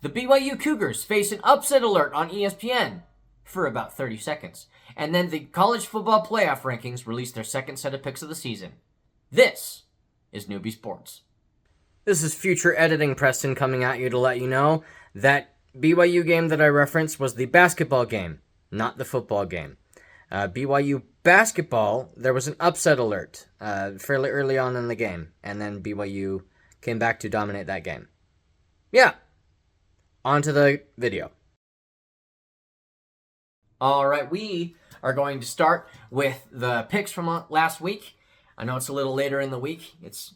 The BYU Cougars face an upset alert on ESPN for about 30 seconds. And then the college football playoff rankings released their second set of picks of the season. This is Newbie Sports. This is future editing Preston coming at you to let you know that BYU game that I referenced was the basketball game, not the football game. BYU basketball, there was an upset alert fairly early on in the game, and then BYU came back to dominate that game. Yeah, on to the video. All right, we are going to start with the picks from last week. I know it's a little later in the week. It's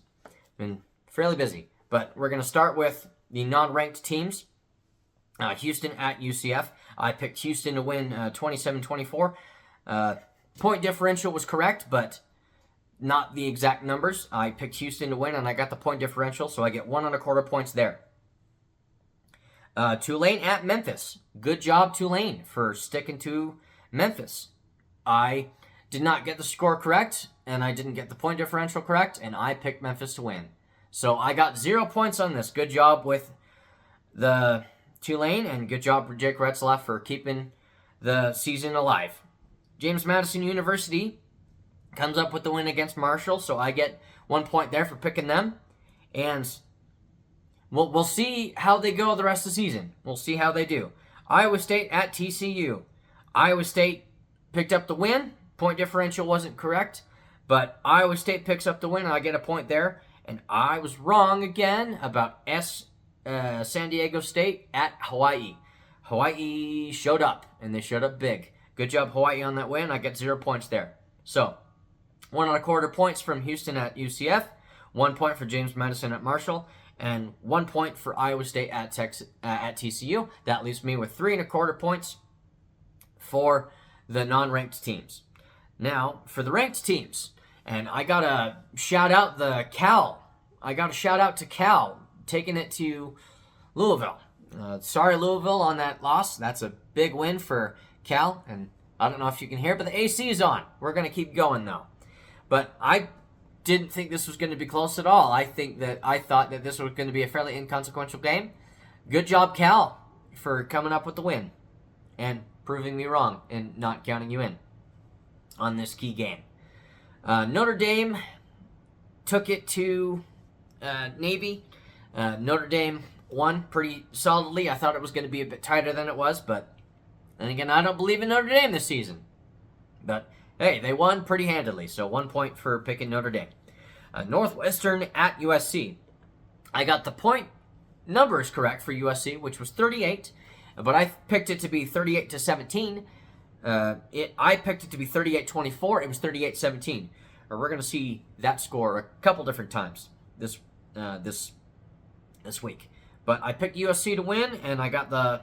been fairly busy, but we're going to start with the non-ranked teams. Houston at UCF. I picked Houston to win 27-24. Point differential was correct, but not the exact numbers. I picked Houston to win, and I got the point differential, so I get 1.25 points there. Tulane at Memphis. Good job, Tulane, for sticking to Memphis. I did not get the score correct, and I didn't get the point differential correct, and I picked Memphis to win. So I got 0 points on this. Good job with the Tulane, and good job for Jake Retzlaff for keeping the season alive. James Madison University comes up with the win against Marshall, so I get 1 point there for picking them. And we'll see how they go the rest of the season. We'll see how they do. Iowa State at TCU. Iowa State picked up the win. Point differential wasn't correct, but Iowa State picks up the win, and I get a point there. And I was wrong again about San Diego State at Hawaii. Hawaii showed up, and they showed up big. Good job, Hawaii, on that win. I get 0 points there. So, 1.25 points from Houston at UCF, 1 point for James Madison at Marshall, and 1 point for Iowa State at TCU. That leaves me with 3.25 points for the non-ranked teams. Now, for the ranked teams, and I got to shout out the Cal. I got to shout out to Cal, taking it to Louisville. Sorry, Louisville, on that loss. That's a big win for Cal, and I don't know if you can hear, but the AC is on. We're going to keep going, though. But I didn't think this was going to be close at all. I thought that this was going to be a fairly inconsequential game. Good job, Cal, for coming up with the win and proving me wrong and not counting you in on this key game. Notre Dame took it to Navy. Notre Dame won pretty solidly. I thought it was going to be a bit tighter than it was, but then again, I don't believe in Notre Dame this season. But hey, they won pretty handily, so 1 point for picking Notre Dame. Northwestern at USC. I got the point numbers correct for USC, which was 38, but I picked it to be 38-17. I picked it to be 38-24. It was 38-17. We're going to see that score a couple different times this week. But I picked USC to win, and I got the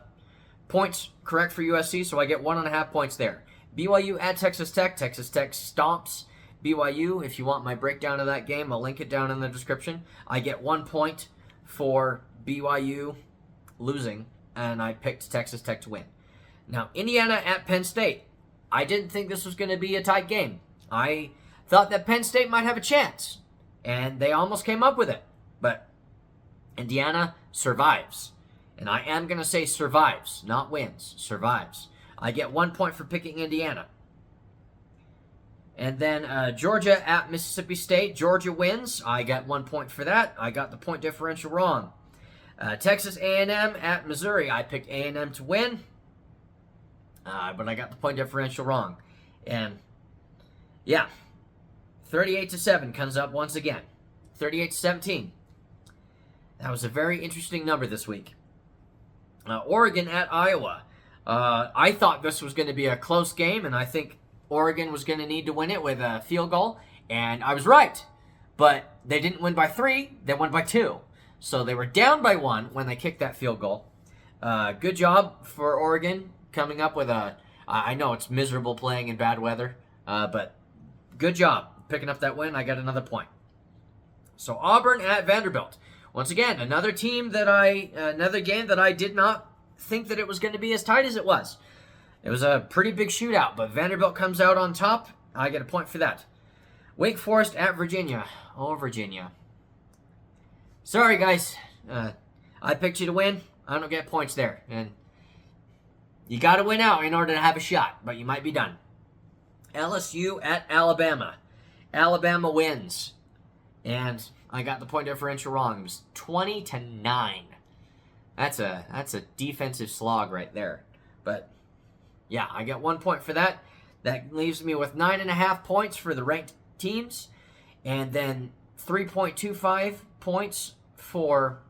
points correct for USC, so I get 1.5 points there. BYU at Texas Tech. Texas Tech stomps BYU. If you want my breakdown of that game, I'll link it down in the description. I get 1 point for BYU losing, and I picked Texas Tech to win. Now, Indiana at Penn State. I didn't think this was going to be a tight game. I thought that Penn State might have a chance, and they almost came up with it. But Indiana survives. And I am going to say survives, not wins. Survives. I get 1 point for picking Indiana. And then Georgia at Mississippi State. Georgia wins. I got 1 point for that. I got the point differential wrong. Texas A&M at Missouri. I picked A&M to win. But I got the point differential wrong. And, yeah. 38-7 comes up once again. 38-17. That was a very interesting number this week. Oregon at Iowa. I thought this was going to be a close game, and I think Oregon was going to need to win it with a field goal, and I was right. But they didn't win by 3, they won by 2. So they were down by 1 when they kicked that field goal. Good job for Oregon coming up with I know it's miserable playing in bad weather, but good job picking up that win. I got another point. So Auburn at Vanderbilt. Once again, another game that I did not think that it was going to be as tight as it was. It was a pretty big shootout, but Vanderbilt comes out on top. I get a point for that. Wake Forest at Virginia. Oh, Virginia. Sorry, guys. I picked you to win. I don't get points there. And you got to win out in order to have a shot, but you might be done. LSU at Alabama. Alabama wins. And I got the point differential wrong. It was 20-9. That's a defensive slog right there. But yeah, I get 1 point for that. That leaves me with 9.5 points for the ranked teams, and then 3.25 points for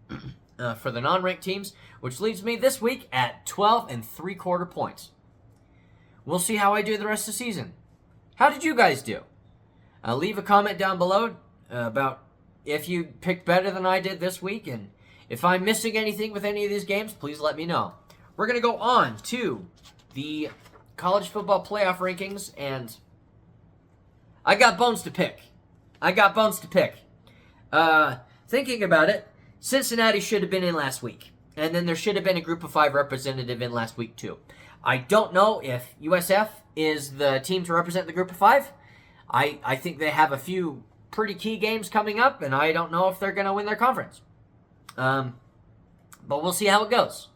the non-ranked teams, which leaves me this week at 12.75 points. We'll see how I do the rest of the season. How did you guys do? Leave a comment down below about if you picked better than I did this week, and if I'm missing anything with any of these games, please let me know. We're going to go on to the college football playoff rankings, and I got bones to pick. Thinking about it, Cincinnati should have been in last week, and then there should have been a group of 5 representative in last week too. I don't know if USF is the team to represent the group of 5. I think they have a few pretty key games coming up, and I don't know if they're going to win their conference. But we'll see how it goes.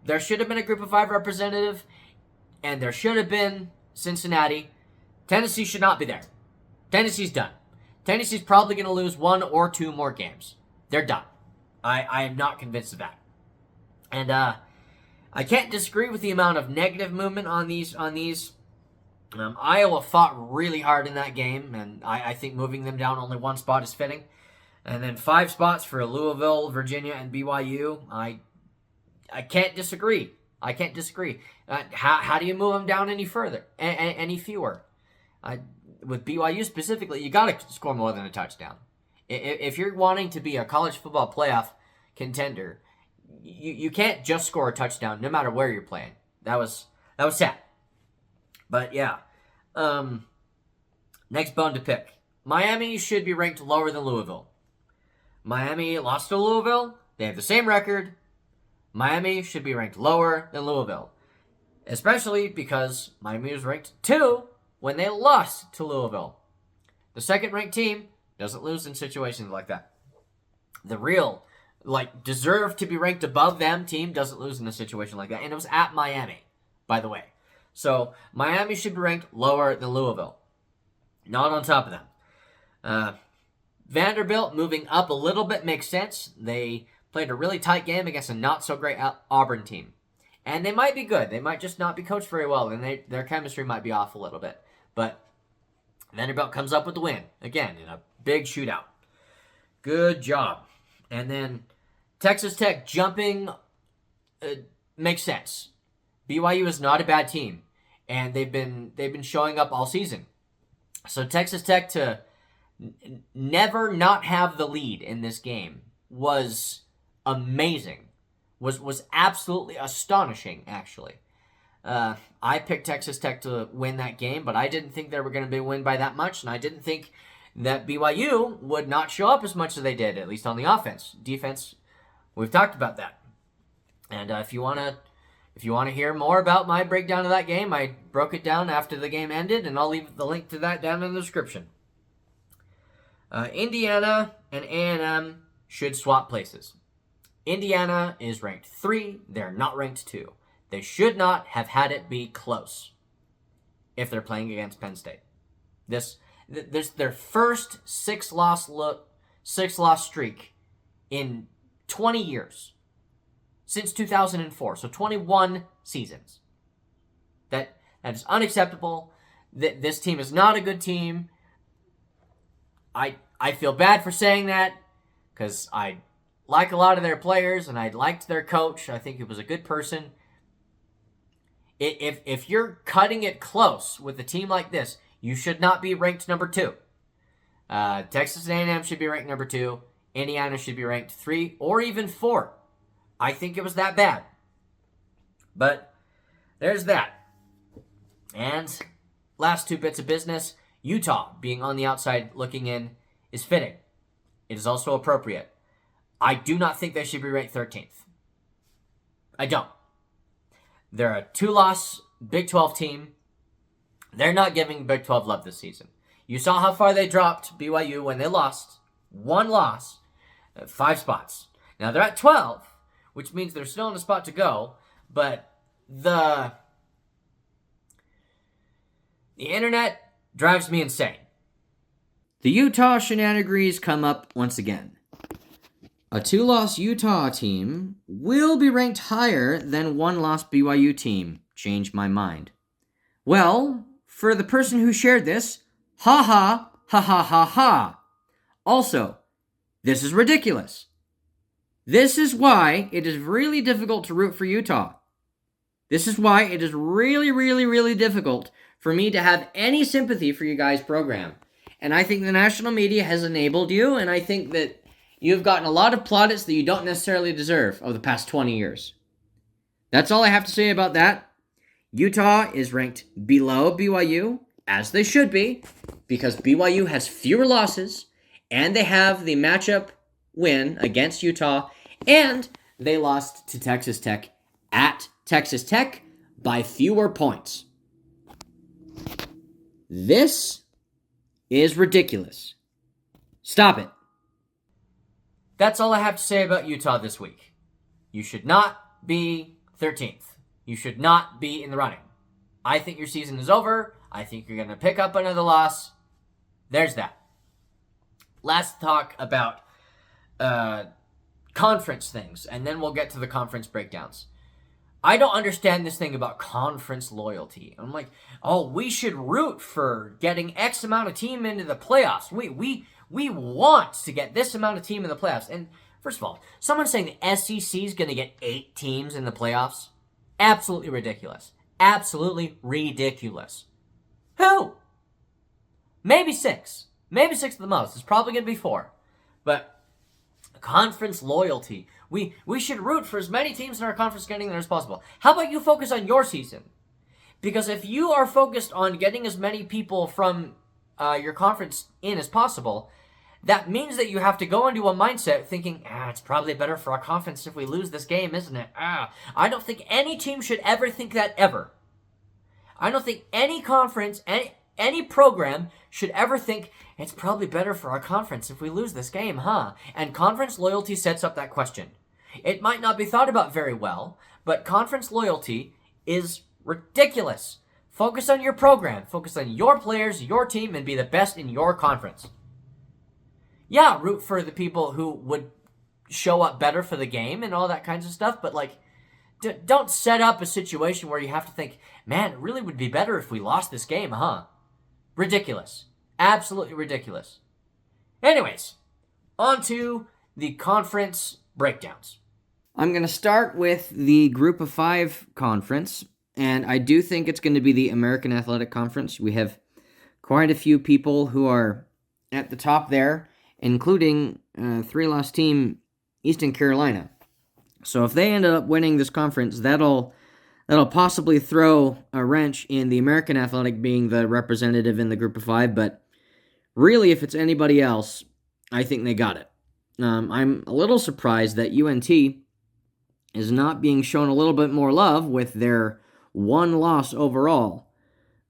There should have been a group of 5 representative, and there should have been Cincinnati. Tennessee should not be there. Tennessee's done. Tennessee's probably going to lose 1 or 2 more games. They're done. I am not convinced of that. And I can't disagree with the amount of negative movement on these. Iowa fought really hard in that game, and I think moving them down only 1 spot is fitting. And then 5 spots for Louisville, Virginia, and BYU. I can't disagree. How do you move them down any further, any fewer? With BYU specifically, you got to score more than a touchdown. If you're wanting to be a college football playoff contender, you can't just score a touchdown no matter where you're playing. That was sad. But yeah, next bone to pick. Miami should be ranked lower than Louisville. Miami lost to Louisville. They have the same record. Miami should be ranked lower than Louisville, especially because Miami was ranked 2 when they lost to Louisville. The second-ranked team doesn't lose in situations like that. The real, deserve to be ranked above them team doesn't lose in a situation like that. And it was at Miami, by the way. So Miami should be ranked lower than Louisville. Not on top of them. Vanderbilt moving up a little bit makes sense. They played a really tight game against a not-so-great Auburn team. And they might be good. They might just not be coached very well, and their chemistry might be off a little bit. But Vanderbilt comes up with the win, again, in a big shootout. Good job. And then Texas Tech jumping makes sense. BYU is not a bad team, and they've been showing up all season. So Texas Tech to never not have the lead in this game was amazing. Was absolutely astonishing, actually. I picked Texas Tech to win that game, but I didn't think they were going to be win by that much, and I didn't think that BYU would not show up as much as they did, at least on the offense. Defense, we've talked about that. And if you want to hear more about my breakdown of that game, I broke it down after the game ended, and I'll leave the link to that down in the description. Indiana and A&M should swap places. Indiana is ranked 3. They're not ranked 2. They should not have had it be close if they're playing against Penn State. This is their first 6-loss streak in 20 years. Since 2004. So 21 seasons. That is unacceptable. This team is not a good team. I feel bad for saying that because I like a lot of their players and I liked their coach. I think he was a good person. If you're cutting it close with a team like this, you should not be ranked number 2. Texas A&M should be ranked number 2. Indiana should be ranked 3 or even 4. I think it was that bad. But there's that. And last 2 bits of business. Utah being on the outside looking in is fitting. It is also appropriate. I do not think they should be ranked 13th. I don't. They're a 2-loss Big 12 team. They're not giving Big 12 love this season. You saw how far they dropped BYU when they lost. 1 loss, 5 spots. Now they're at 12, which means they're still in a spot to go, but the internet drives me insane. The Utah shenanigans come up once again. A 2-loss Utah team will be ranked higher than 1-loss BYU team. Change my mind. Well, for the person who shared this, ha ha, ha ha ha ha. Also, this is ridiculous. This is why it is really difficult to root for Utah. This is why it is really, really, really difficult for me to have any sympathy for you guys' program. And I think the national media has enabled you, and I think that you've gotten a lot of plaudits that you don't necessarily deserve over the past 20 years. That's all I have to say about that. Utah is ranked below BYU, as they should be, because BYU has fewer losses, and they have the matchup win against Utah, and they lost to Texas Tech at Texas Tech by fewer points. This is ridiculous. Stop it. That's all I have to say about Utah this week. You should not be 13th. You should not be in the running. I think your season is over. I think you're going to pick up another loss. There's that. Let's talk about conference things, and then we'll get to the conference breakdowns. I don't understand this thing about conference loyalty. I'm like, oh, we should root for getting X amount of team into the playoffs. We want to get this amount of team in the playoffs. And first of all, someone saying the SEC is going to get 8 teams in the playoffs? Absolutely ridiculous. Absolutely ridiculous. Who? Maybe 6. Maybe 6 at the most. It's probably going to be 4. But conference loyalty. We should root for as many teams in our conference getting there as possible. How about you focus on your season? Because if you are focused on getting as many people from your conference in as possible, that means that you have to go into a mindset thinking, it's probably better for our conference if we lose this game, isn't it? I don't think any team should ever think that ever. I don't think any conference, any program should ever think, it's probably better for our conference if we lose this game, huh? And conference loyalty sets up that question. It might not be thought about very well, but conference loyalty is ridiculous. Focus on your program, focus on your players, your team, and be the best in your conference. Yeah, root for the people who would show up better for the game and all that kinds of stuff, but don't set up a situation where you have to think, man, it really would be better if we lost this game, huh? Ridiculous. Absolutely ridiculous. Anyways, on to the conference breakdowns. I'm going to start with the Group of 5 conference, and I do think it's going to be the American Athletic Conference. We have quite a few people who are at the top there, including 3-loss team Eastern Carolina. So if they end up winning this conference, that'll possibly throw a wrench in the American Athletic being the representative in the Group of 5, but really, if it's anybody else, I think they got it. I'm a little surprised that UNT is not being shown a little bit more love with their 1 loss overall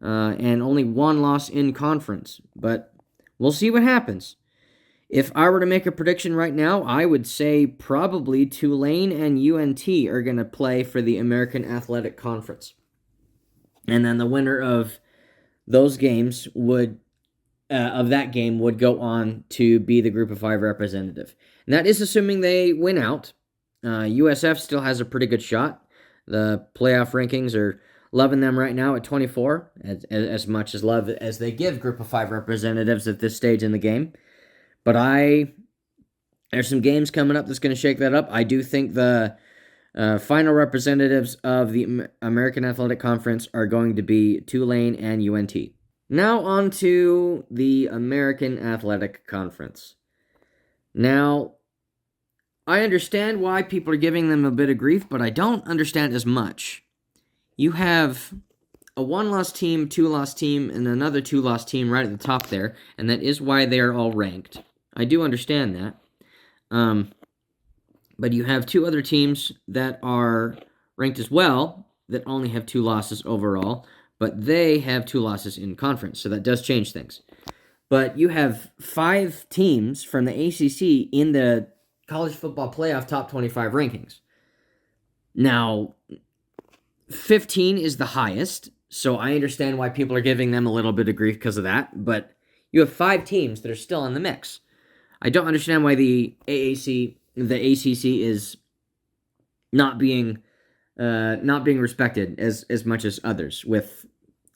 and only 1 loss in conference. But we'll see what happens. If I were to make a prediction right now, I would say probably Tulane and UNT are going to play for the American Athletic Conference. And then the winner of those games would go on to be the Group of 5 representative. And that is assuming they win out. USF still has a pretty good shot. The playoff rankings are loving them right now at 24, as much as love as they give Group of 5 representatives at this stage in the game. But there's some games coming up that's going to shake that up. I do think the final representatives of the American Athletic Conference are going to be Tulane and UNT. Now on to the American Athletic Conference. Now, I understand why people are giving them a bit of grief, but I don't understand as much. You have a 1-loss team, 2-loss team, and another 2-loss team right at the top there, and that is why they are all ranked. I do understand that. But you have 2 other teams that are ranked as well that only have 2 losses overall, but they have 2 losses in conference, so that does change things. But you have 5 teams from the ACC in the college football playoff top 25 rankings. Now, 15 is the highest, so I understand why people are giving them a little bit of grief because of that, but you have 5 teams that are still in the mix. I don't understand why the ACC is not being respected as much as others, with,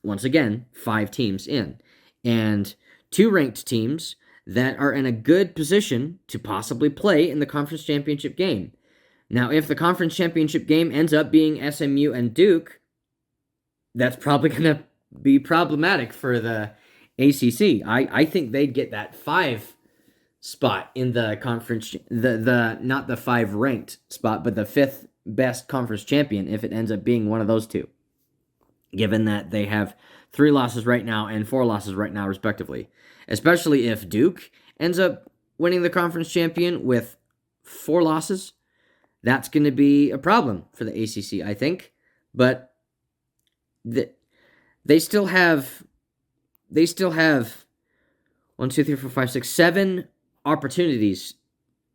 once again, 5 teams in, and 2 ranked teams that are in a good position to possibly play in the conference championship game. Now, if the conference championship game ends up being SMU and Duke, that's probably going to be problematic for the ACC. I think they'd get that 5 spot in the conference, the not the 5 ranked spot, but the 5th best conference champion if it ends up being one of those 2, given that they have 3 losses right now and 4 losses right now, respectively. Especially if Duke ends up winning the conference champion with 4 losses, that's going to be a problem for the ACC, I think. But they still have 1, 2, 3, 4, 5, 6, 7 opportunities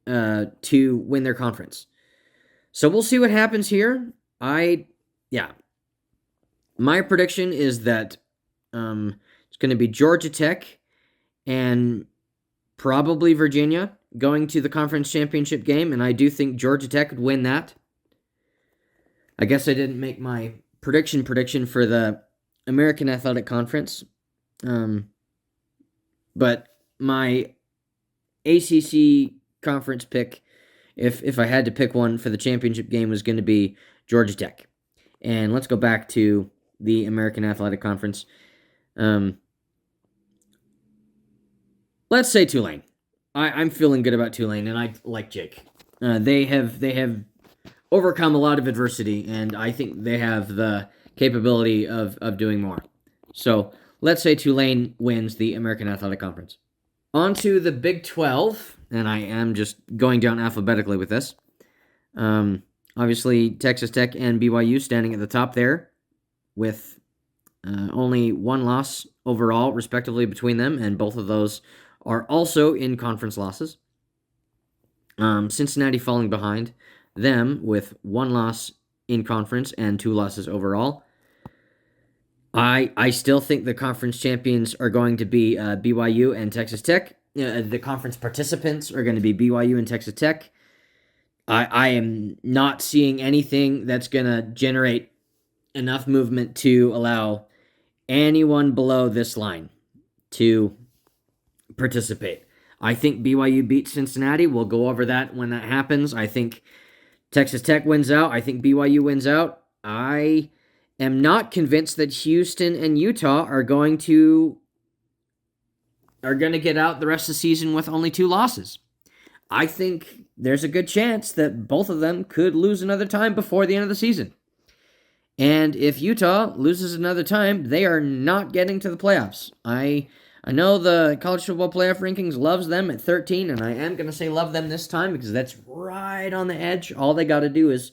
to win their conference. So we'll see what happens here. My prediction is that it's going to be Georgia Tech and probably Virginia going to the conference championship game, and I do think Georgia Tech would win that. I guess I didn't make my prediction for the American Athletic Conference, but my ACC conference pick, if I had to pick one for the championship game, was going to be Georgia Tech. And let's go back to the American Athletic Conference. Let's say Tulane. I'm feeling good about Tulane, and I like Jake. They have overcome a lot of adversity, and I think they have the capability of doing more. So let's say Tulane wins the American Athletic Conference. On to the Big 12, and I am just going down alphabetically with this. Obviously, Texas Tech and BYU standing at the top there with only 1 loss overall, respectively, between them, and both of those are also in conference losses. Cincinnati falling behind them with 1 loss in conference and 2 losses overall. I still think the conference champions are going to be BYU and Texas Tech. The conference participants are going to be BYU and Texas Tech. I am not seeing anything that's going to generate enough movement to allow anyone below this line to participate. I think BYU beats Cincinnati. We'll go over that when that happens. I think Texas Tech wins out. I think BYU wins out. I am not convinced that Houston and Utah are going to get out the rest of the season with only 2 losses. I think there's a good chance that both of them could lose another time before the end of the season. And if Utah loses another time, they are not getting to the playoffs. I know the college football playoff rankings loves them at 13, and I am going to say love them this time because that's right on the edge. All they got to do is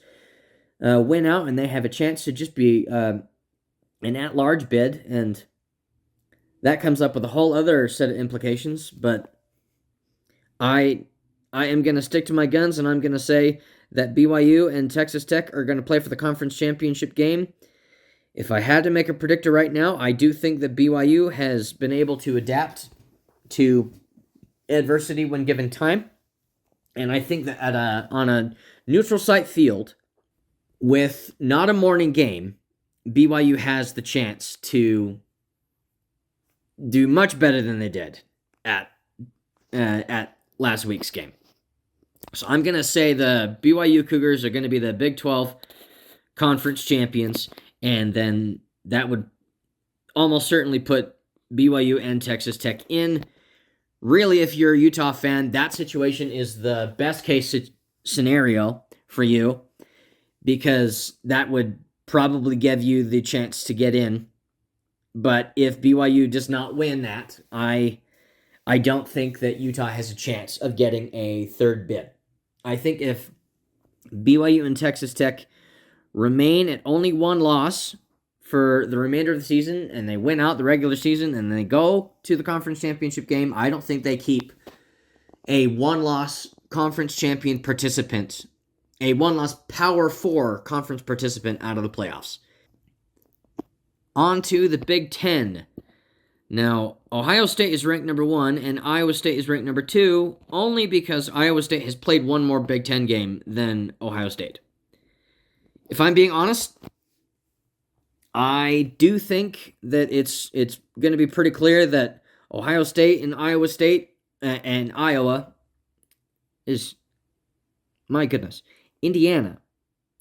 win out, and they have a chance to just be an at-large bid, and that comes up with a whole other set of implications. But I am going to stick to my guns, and I'm going to say that BYU and Texas Tech are going to play for the conference championship game. If I had to make a predictor right now, I do think that BYU has been able to adapt to adversity when given time. And I think that on a neutral site field with not a morning game, BYU has the chance to do much better than they did at last week's game. So I'm going to say the BYU Cougars are going to be the Big 12 conference champions, and then that would almost certainly put BYU and Texas Tech in. Really, if you're a Utah fan, that situation is the best case scenario for you, because that would probably give you the chance to get in. But if BYU does not win that, I don't think that Utah has a chance of getting a third bid. I think if BYU and Texas Tech remain at only 1 loss for the remainder of the season, and they win out the regular season, and they go to the conference championship game, I don't think they keep a 1-loss conference champion participant, a one-loss Power 4 conference participant out of the playoffs. On to the Big Ten. Now, Ohio State is ranked number 1, and Iowa State is ranked number 2, only because Iowa State has played one more Big Ten game than Ohio State. If I'm being honest, I do think that it's going to be pretty clear that Ohio State and Iowa State and Iowa is, my goodness, Indiana.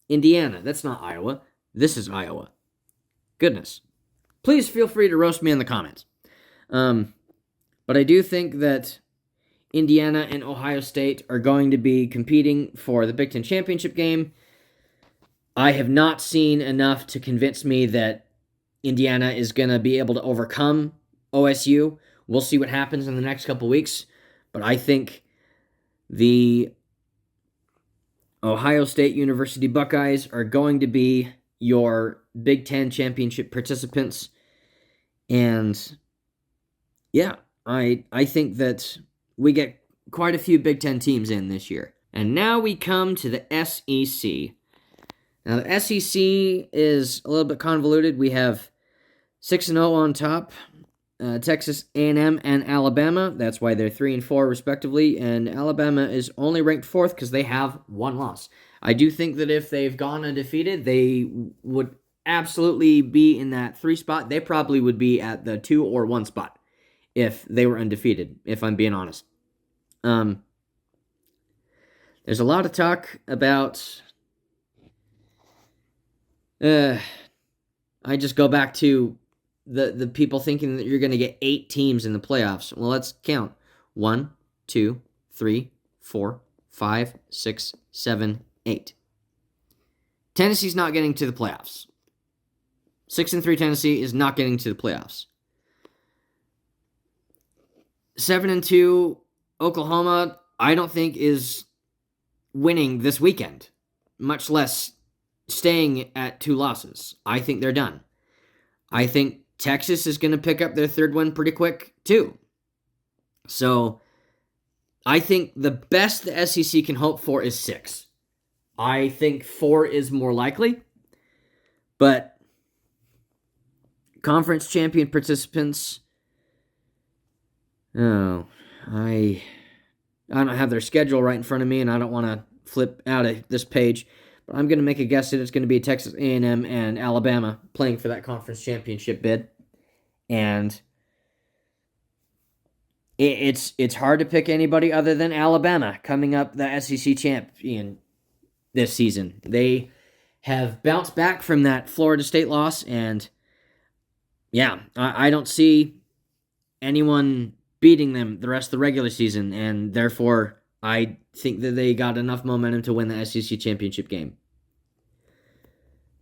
That's not Iowa. This is Iowa. Goodness. Please feel free to roast me in the comments. But I do think that Indiana and Ohio State are going to be competing for the Big Ten championship game. I have not seen enough to convince me that Indiana is going to be able to overcome OSU. We'll see what happens in the next couple weeks. But I think the Ohio State University Buckeyes are going to be your Big Ten championship participants. And yeah, I think that we get quite a few Big Ten teams in this year. And now we come to the SEC. Now the SEC is a little bit convoluted. We have 6-0 on top, Texas A&M and Alabama. That's why they're 3-4 respectively. And Alabama is only ranked 4th because they have one loss. I do think that if they've gone undefeated, they would absolutely be in that 3 spot. They probably would be at the 2 or 1 spot if they were undefeated, if I'm being honest. There's a lot of talk about... I just go back to the people thinking that you're going to get 8 teams in the playoffs. Well, let's count. 1, 2, 3, 4, 5, 6, 7, 8. Tennessee's not getting to the playoffs. 6-3 Tennessee is not getting to the playoffs. 7-2 Oklahoma, I don't think is winning this weekend, much less staying at 2 losses. I think they're done. I think Texas is going to pick up their 3rd win pretty quick, too. So, I think the best the SEC can hope for is 6. I think 4 is more likely. But conference champion participants... Oh, I don't have their schedule right in front of me, and I don't want to flip out of this page. But I'm going to make a guess that it's going to be Texas A&M and Alabama playing for that conference championship bid. And it's hard to pick anybody other than Alabama coming up the SEC champion this season. They have bounced back from that Florida State loss, and yeah, I don't see anyone beating them the rest of the regular season, and therefore I think that they got enough momentum to win the SEC championship game.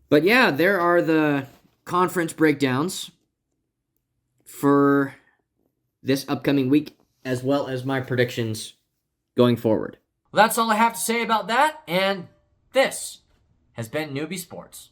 But yeah, there are the conference breakdowns for this upcoming week, as well as my predictions going forward. Well, that's all I have to say about that, and this has been Newbie Sports.